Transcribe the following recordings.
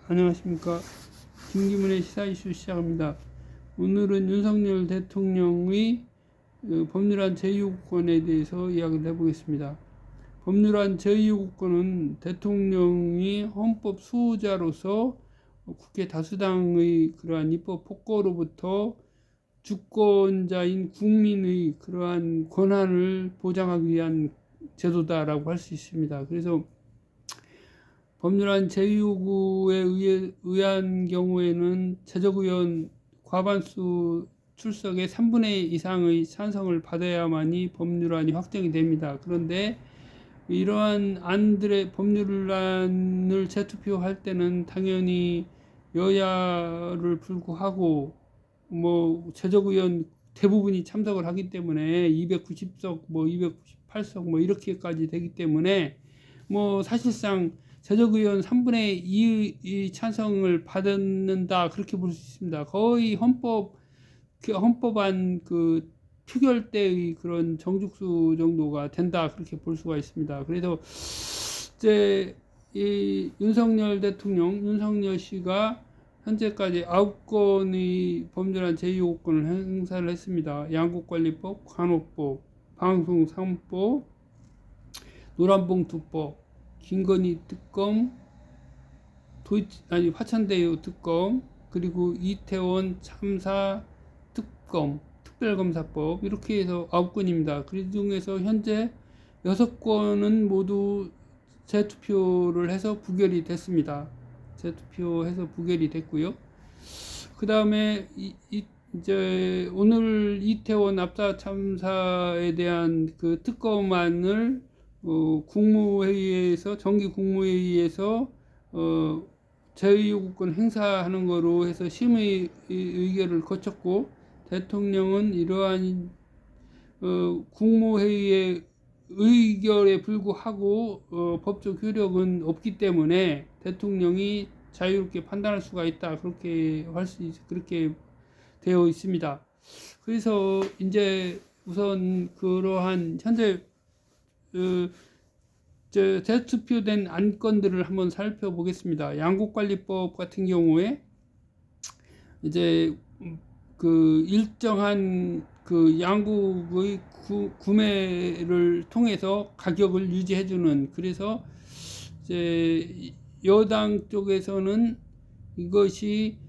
안녕하십니까. 김기문의 시사 이슈 시작합니다. 오늘은 윤석열 대통령의 법률안 제2요구권에 대해서 이야기를 해보겠습니다. 법률안 제2요구권은 대통령이 헌법 수호자로서 국회 다수당의 그러한 입법 폭거로부터 주권자인 국민의 그러한 권한을 보장하기 위한 제도다라고 할 수 있습니다. 그래서 법률안 제2요구에 의한 경우에는 제적의원 과반수 출석의 3분의 2 이상의 찬성을 받아야만이 법률안이 확정이 됩니다. 그런데 이러한 안들의 법률안을 재투표할 때는 당연히 여야를 불구하고 제적의원 대부분이 참석을 하기 때문에 290석, 298석 이렇게까지 되기 때문에 사실상 제적의원 3분의 2 찬성을 받는다 그렇게 볼 수 있습니다. 거의 헌법안 그 표결 때의 그런 정죽수 정도가 된다 그렇게 볼 수가 있습니다. 그래서 이제 이 윤석열 씨가 현재까지 9건의 법률안 제2요구권을 행사를 했습니다. 양국관리법, 간호법, 방송상법, 노란봉투법, 김건희 특검, 화천대유 특검, 그리고 이태원 참사 특검, 특별검사법 이렇게 해서 9건입니다. 그 중에서 현재 6건은 모두 재투표를 해서 부결이 됐습니다. 재투표해서 부결이 됐고요. 그 다음에 이제 오늘 이태원 압사 참사에 대한 그 특검안을 국무회의에서 정기 국무회의에서 제2요구권 행사하는 거로 해서 심의 의결을 거쳤고, 대통령은 이러한 국무회의의 의결에 불구하고 법적 효력은 없기 때문에 대통령이 자유롭게 판단할 수가 있다 그렇게 그렇게 되어 있습니다. 그래서 이제 우선 그러한 현재 재투표된 안건들을 한번 살펴보겠습니다. 양국관리법 같은 경우에 이제 그 일정한 그 양국의 구매를 통해서 가격을 유지해주는, 그래서 이제 여당 쪽에서는 이것이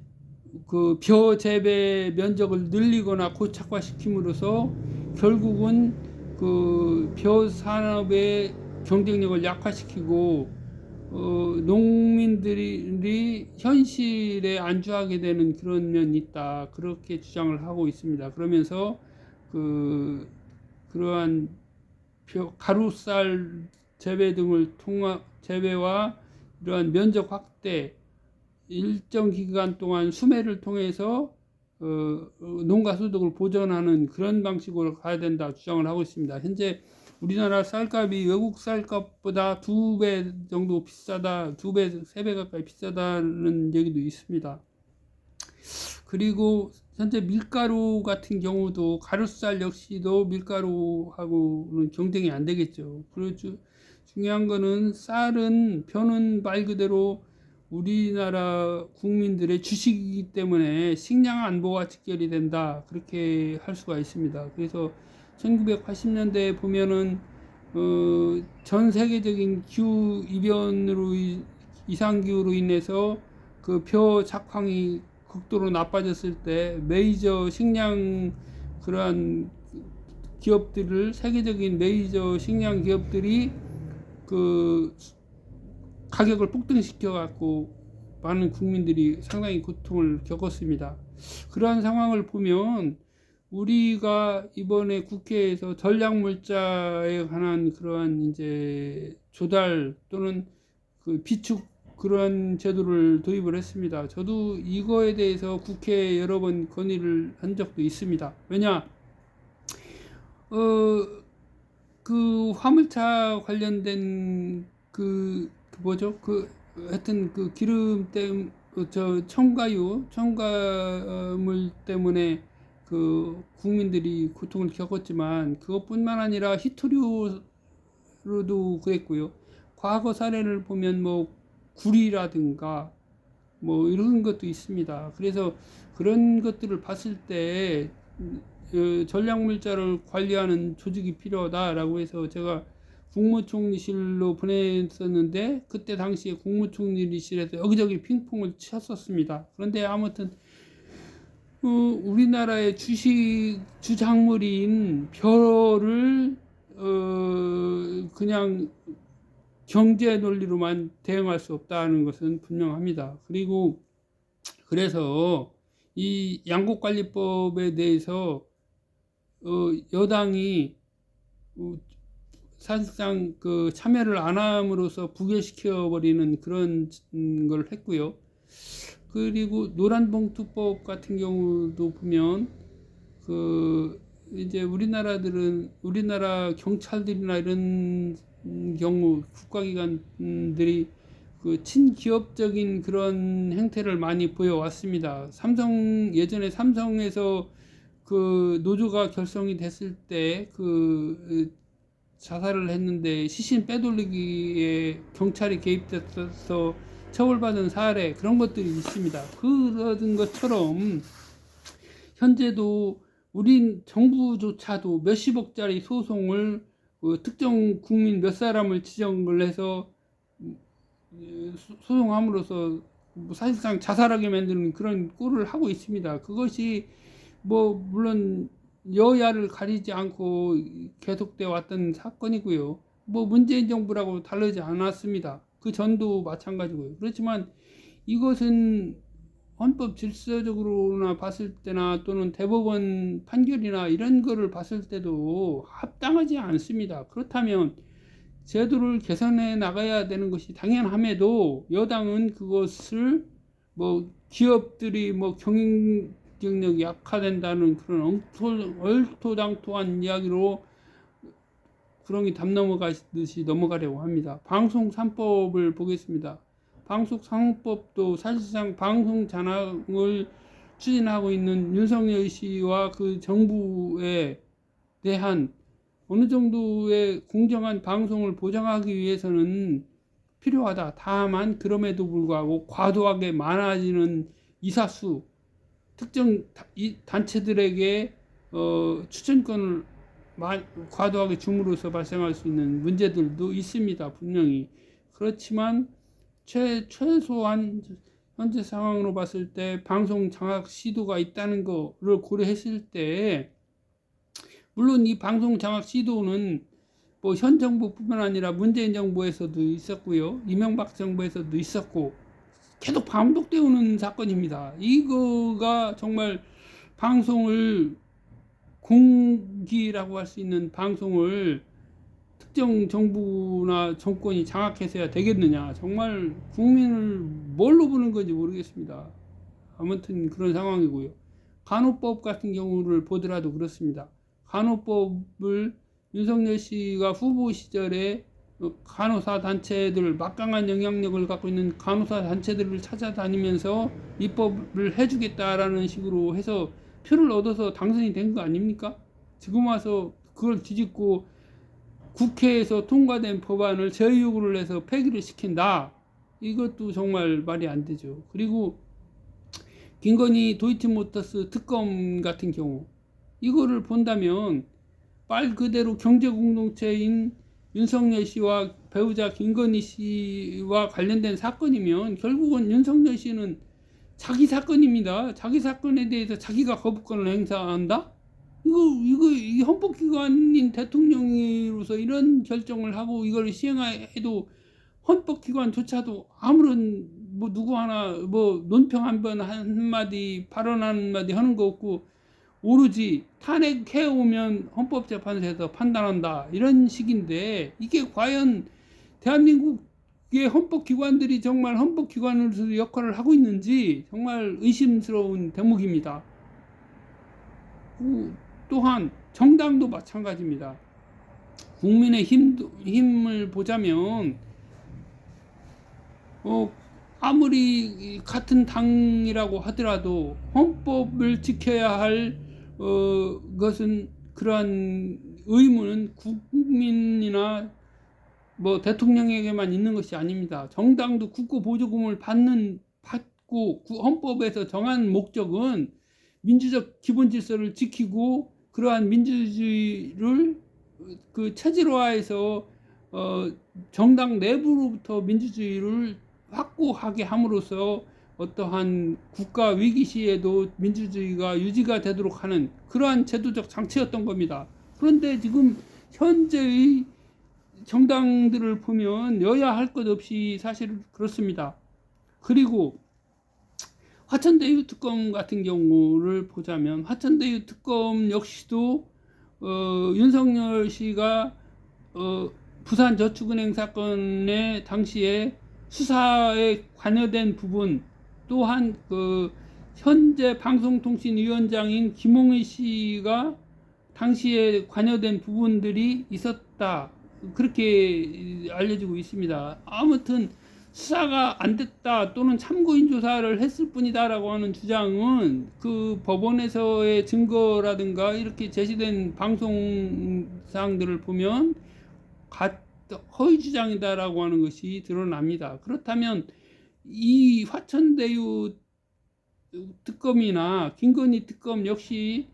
그 벼 재배 면적을 늘리거나 고착화시킴으로써 결국은 그 벼 산업의 경쟁력을 약화시키고 농민들이 현실에 안주하게 되는 그런 면이 있다 그렇게 주장을 하고 있습니다. 그러면서 그러한 가루쌀 재배 등을 재배와 이러한 면적 확대, 일정 기간 동안 수매를 통해서 농가 소득을 보전하는 그런 방식으로 가야 된다 주장을 하고 있습니다. 현재 우리나라 쌀값이 외국 쌀값보다 2배 정도 비싸다, 2배, 3배 가까이 비싸다는 얘기도 있습니다. 그리고 현재 밀가루 같은 경우도 가루쌀 역시도 밀가루하고는 경쟁이 안 되겠죠. 그리고 중요한 거는 벼는 말 그대로 우리나라 국민들의 주식이기 때문에 식량 안보와 직결이 된다 그렇게 할 수가 있습니다. 그래서 1980년대에 보면은 전 세계적인 기후 이변으로 이상기후로 인해서 그 벼 작황이 극도로 나빠졌을 때 메이저 식량 그러한 기업들을, 세계적인 메이저 식량 기업들이 그 가격을 폭등시켜 갖고 많은 국민들이 상당히 고통을 겪었습니다. 그러한 상황을 보면 우리가 이번에 국회에서 전략물자에 관한 그러한 이제 조달 또는 그 비축 그런 제도를 도입을 했습니다. 저도 이거에 대해서 국회에 여러 번 건의를 한 적도 있습니다. 왜냐, 그 화물차 관련된 하여튼 그 기름 때문에, 첨가물 때문에 그 국민들이 고통을 겪었지만 그것뿐만 아니라 히토류로도 그랬고요. 과거 사례를 보면 구리라든가 뭐 이런 것도 있습니다. 그래서 그런 것들을 봤을 때 전략물자를 관리하는 조직이 필요하다라고 해서 제가 국무총리실로 보냈었는데, 그때 당시에 국무총리실에서 여기저기 핑퐁을 쳤었습니다. 그런데 아무튼 우리나라의 주작물인 벼를 그냥 경제 논리로만 대응할 수 없다는 것은 분명합니다. 그리고 그래서 이 양곡관리법에 대해서 여당이 사실상 그 참여를 안 함으로써 부결시켜 버리는 그런 걸 했고요. 그리고 노란봉투법 같은 경우도 보면 그 이제 우리나라 경찰들이나 이런 경우 국가기관들이 그 친기업적인 그런 행태를 많이 보여왔습니다. 예전에 삼성에서 그 노조가 결성이 됐을 때 그 자살을 했는데 시신 빼돌리기에 경찰이 개입돼서 처벌받은 사례, 그런 것들이 있습니다. 그런 것처럼 현재도 우린 정부조차도 몇십억짜리 소송을 특정 국민 몇 사람을 지정을 해서 소송함으로써 사실상 자살하게 만드는 그런 꼴을 하고 있습니다. 그것이 뭐 물론 여야를 가리지 않고 계속돼 왔던 사건이고요. 뭐 문재인 정부라고 다르지 않았습니다. 그 전도 마찬가지고요. 그렇지만 이것은 헌법 질서적으로나 봤을 때나 또는 대법원 판결이나 이런 거를 봤을 때도 합당하지 않습니다. 그렇다면 제도를 개선해 나가야 되는 것이 당연함에도 여당은 그것을 뭐 기업들이 뭐 경쟁력이 약화된다는 그런 얼토당토한 이야기로 구렁이 담 넘어가듯이 넘어가려고 합니다. 방송 3법을 보겠습니다. 방송 3법도 사실상 방송 잔악을 추진하고 있는 윤석열 씨와 그 정부에 대한 어느 정도의 공정한 방송을 보장하기 위해서는 필요하다. 다만 그럼에도 불구하고 과도하게 많아지는 이사수, 특정 단체들에게 추천권을 과도하게 줌으로써 발생할 수 있는 문제들도 있습니다. 분명히. 그렇지만 최소한 현재 상황으로 봤을 때 방송 장악 시도가 있다는 거를 고려했을 때, 물론 이 방송 장악 시도는 뭐 현 정부뿐만 아니라 문재인 정부에서도 있었고요, 이명박 정부에서도 있었고 계속 반복되어 오는 사건입니다. 이거가 정말 방송을 공기라고 할 수 있는 방송을 특정 정부나 정권이 장악해서야 되겠느냐, 정말 국민을 뭘로 보는 건지 모르겠습니다. 아무튼 그런 상황이고요. 간호법 같은 경우를 보더라도 그렇습니다. 간호법을 윤석열 씨가 후보 시절에 간호사 단체들, 막강한 영향력을 갖고 있는 간호사 단체들을 찾아다니면서 입법을 해주겠다라는 식으로 해서 표를 얻어서 당선이 된 거 아닙니까? 지금 와서 그걸 뒤집고 국회에서 통과된 법안을 재의결을 해서 폐기를 시킨다. 이것도 정말 말이 안 되죠. 그리고 김건희 도이치모터스 특검 같은 경우, 이거를 본다면 말 그대로 경제공동체인 윤석열 씨와 배우자 김건희 씨와 관련된 사건이면 결국은 윤석열 씨는 자기 사건입니다. 자기 사건에 대해서 자기가 거부권을 행사한다? 이 헌법기관인 대통령으로서 이런 결정을 하고 이걸 시행해도 헌법기관조차도 아무런 뭐 누구 하나 뭐 논평 한마디 발언 한마디 하는 거 없고 오로지 탄핵해 오면 헌법재판소에서 판단한다, 이런 식인데, 이게 과연 대한민국의 헌법기관들이 정말 헌법기관으로서 역할을 하고 있는지 정말 의심스러운 대목입니다. 또한 정당도 마찬가지입니다. 국민의 힘을 보자면 아무리 같은 당이라고 하더라도 헌법을 지켜야 할 것은, 그러한 의무는 국민이나 뭐 대통령에게만 있는 것이 아닙니다. 정당도 국고 보조금을 짓고 헌법에서 정한 목적은 민주적 기본 질서를 지키고 그러한 민주주의를 그 체질화해서 정당 내부로부터 민주주의를 확고하게 함으로써 어떠한 국가 위기 시에도 민주주의가 유지가 되도록 하는 그러한 제도적 장치였던 겁니다. 그런데 지금 현재의 정당들을 보면 여야 할 것 없이 사실 그렇습니다. 그리고 화천대유 특검 같은 경우를 보자면 화천대유 특검 역시도 윤석열 씨가 부산저축은행 사건의 당시에 수사에 관여된 부분 또한 그 현재 방송통신위원장인 김홍희 씨가 당시에 관여된 부분들이 있었다. 그렇게 알려지고 있습니다. 아무튼 수사가 안 됐다 또는 참고인 조사를 했을 뿐이다라고 하는 주장은 그 법원에서의 증거라든가 이렇게 제시된 방송사항들을 보면 허위 주장이다라고 하는 것이 드러납니다. 그렇다면 이 화천대유 특검이나 김건희 특검 역시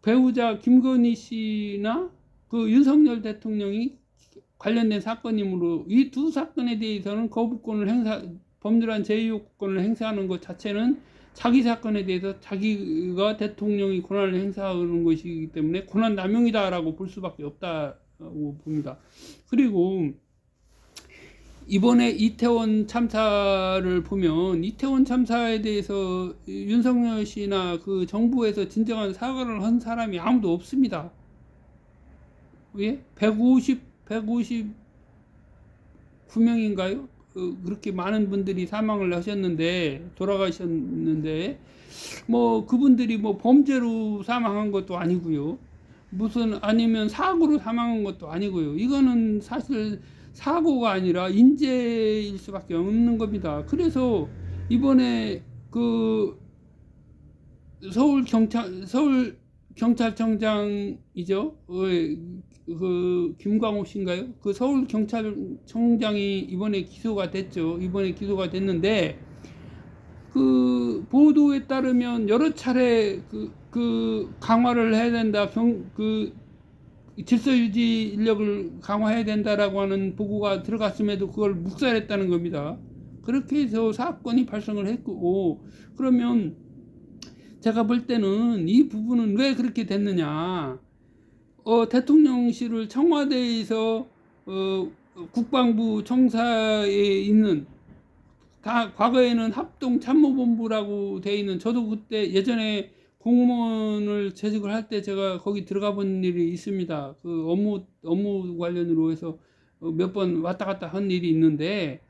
배우자 김건희 씨나 그 윤석열 대통령이 관련된 사건이므로 이 두 사건에 대해서는 거부권을 법률안 제의요건을 행사하는 것 자체는 자기 사건에 대해서 자기가 대통령이 권한을 행사하는 것이기 때문에 권한 남용이다라고 볼 수밖에 없다고 봅니다. 그리고 이번에 이태원 참사를 보면 이태원 참사에 대해서 윤석열 씨나 그 정부에서 진정한 사과를 한 사람이 아무도 없습니다. 예? 159명인가요? 그렇게 많은 분들이 사망을 하셨는데 돌아가셨는데 뭐 그분들이 뭐 범죄로 사망한 것도 아니고요. 무슨 아니면 사고로 사망한 것도 아니고요. 이거는 사실 사고가 아니라 인재일 수밖에 없는 겁니다. 그래서 이번에 그 서울 경찰청장이죠. 그 김광호 씨인가요? 그 서울 경찰청장이 이번에 기소가 됐죠. 이번에 기소가 됐는데 그 보도에 따르면 여러 차례 그 강화를 해야 된다. 그 질서 유지 인력을 강화해야 된다라고 하는 보고가 들어갔음에도 그걸 묵살했다는 겁니다. 그렇게 해서 사건이 발생을 했고, 그러면 제가 볼 때는 이 부분은 왜 그렇게 됐느냐. 대통령실을 청와대에서 국방부 청사에 있는 다 과거에는 합동참모본부라고 돼 있는 저도 그때 예전에 공무원을 재직을 할 때 제가 거기 들어가 본 일이 있습니다. 그 업무 관련으로 해서 몇 번 왔다 갔다 한 일이 있는데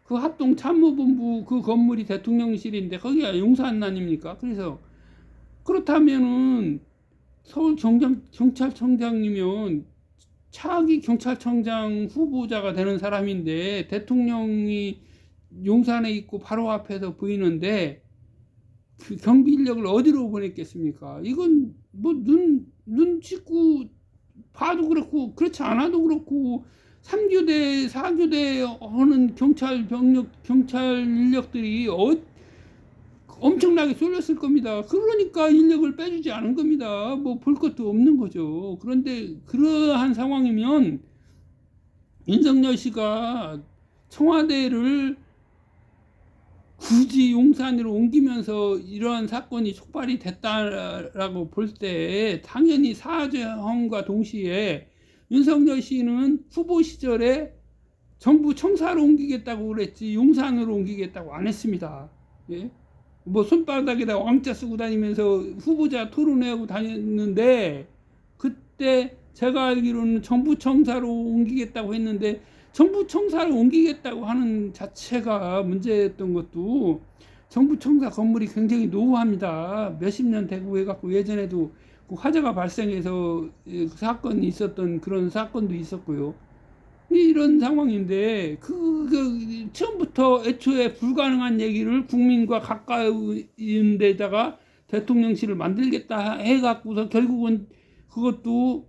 그 합동참모본부 그 건물이 대통령실인데 거기가 용산 아닙니까? 그래서 그렇다면은 서울 경찰청장이면 차기 경찰청장 후보자가 되는 사람인데 대통령이 용산에 있고 바로 앞에서 보이는데 그 경비 인력을 어디로 보냈겠습니까? 이건 뭐 눈 찍고 봐도 그렇고 그렇지 않아도 그렇고 3교대 4교대 하는 경찰 인력들이 엄청나게 쏠렸을 겁니다. 그러니까 인력을 빼주지 않은 겁니다. 뭐 볼 것도 없는 거죠. 그런데 그러한 상황이면 윤석열 씨가 청와대를 굳이 용산으로 옮기면서 이러한 사건이 촉발이 됐다라고 볼 때 당연히 사죄함과 동시에 윤석열 씨는 후보 시절에 정부 청사로 옮기겠다고 그랬지 용산으로 옮기겠다고 안 했습니다. 예? 뭐 손바닥에다 왕자 쓰고 다니면서 후보자 토론회하고 다녔는데 그때 제가 알기로는 정부 청사로 옮기겠다고 했는데 정부 청사를 옮기겠다고 하는 자체가 문제였던 것도 정부 청사 건물이 굉장히 노후합니다. 몇십 년 되고 해갖고 예전에도 그 화재가 발생해서 사건이 있었던 그런 사건도 있었고요. 이런 상황인데 처음부터 애초에 불가능한 얘기를 국민과 가까운 데다가 대통령실을 만들겠다 해갖고서 결국은 그것도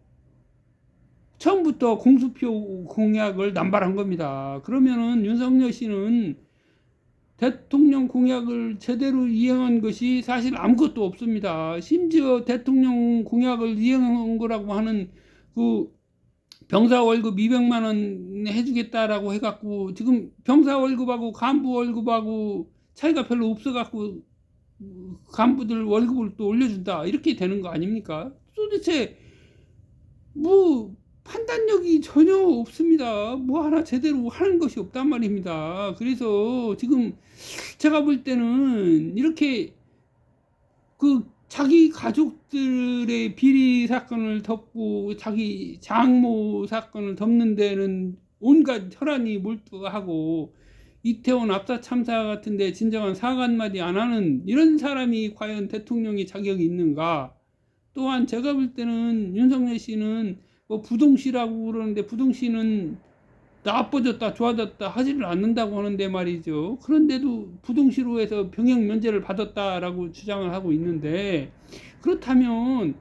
처음부터 공수표 공약을 남발한 겁니다. 그러면은 윤석열 씨는 대통령 공약을 제대로 이행한 것이 사실 아무것도 없습니다. 심지어 대통령 공약을 이행한 거라고 하는 그 병사 월급 200만 원 해주겠다라고 해갖고 지금 병사 월급하고 간부 월급하고 차이가 별로 없어갖고 간부들 월급을 또 올려준다 이렇게 되는 거 아닙니까? 도대체 뭐 판단력이 전혀 없습니다. 뭐 하나 제대로 하는 것이 없단 말입니다. 그래서 지금 제가 볼 때는 이렇게 그 자기 가족들의 비리 사건을 덮고 자기 장모 사건을 덮는 데는 온갖 혈안이 몰두하고 이태원 압사 참사 같은데 진정한 사과 한마디 안 하는 이런 사람이 과연 대통령이 자격이 있는가? 또한 제가 볼 때는 윤석열 씨는 뭐 부동시라고 그러는데 부동시는 나빠졌다 좋아졌다 하지를 않는다고 하는데 말이죠. 그런데도 부동시로 해서 병역 면제를 받았다라고 주장을 하고 있는데, 그렇다면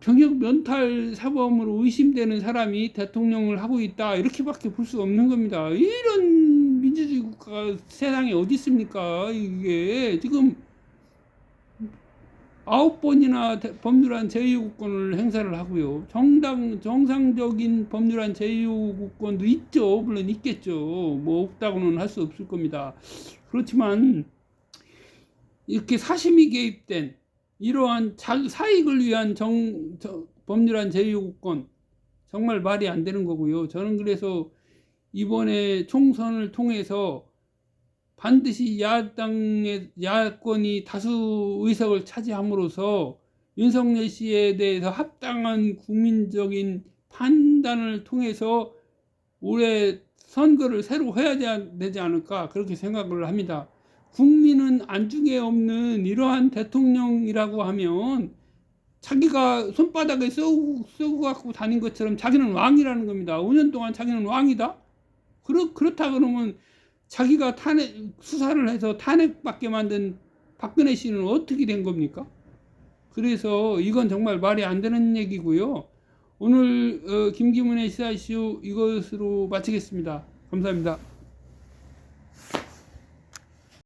병역 면탈 사범으로 의심되는 사람이 대통령을 하고 있다 이렇게밖에 볼 수 없는 겁니다. 이런 민주주의 국가가 세상에 어디 있습니까? 이게 지금 9번이나 법률안 제2요구권을 행사를 하고요. 정상적인 법률안 제2요구권도 있죠. 물론 있겠죠. 뭐 없다고는 할 수 없을 겁니다. 그렇지만 이렇게 사심이 개입된 이러한 사익을 위한 법률안 제2요구권 정말 말이 안 되는 거고요. 저는 그래서 이번에 총선을 통해서 반드시 야권이 다수 의석을 차지함으로써 윤석열 씨에 대해서 합당한 국민적인 판단을 통해서 올해 선거를 새로 해야 되지 않을까 그렇게 생각을 합니다. 국민은 안중에 없는 이러한 대통령이라고 하면 자기가 손바닥에 쓰고 갖고 다닌 것처럼 자기는 왕이라는 겁니다. 5년 동안 자기는 왕이다? 그렇다 그러면 자기가 수사를 해서 탄핵받게 만든 박근혜 씨는 어떻게 된 겁니까? 그래서 이건 정말 말이 안 되는 얘기고요. 오늘 김기문의 시사이슈 이것으로 마치겠습니다. 감사합니다.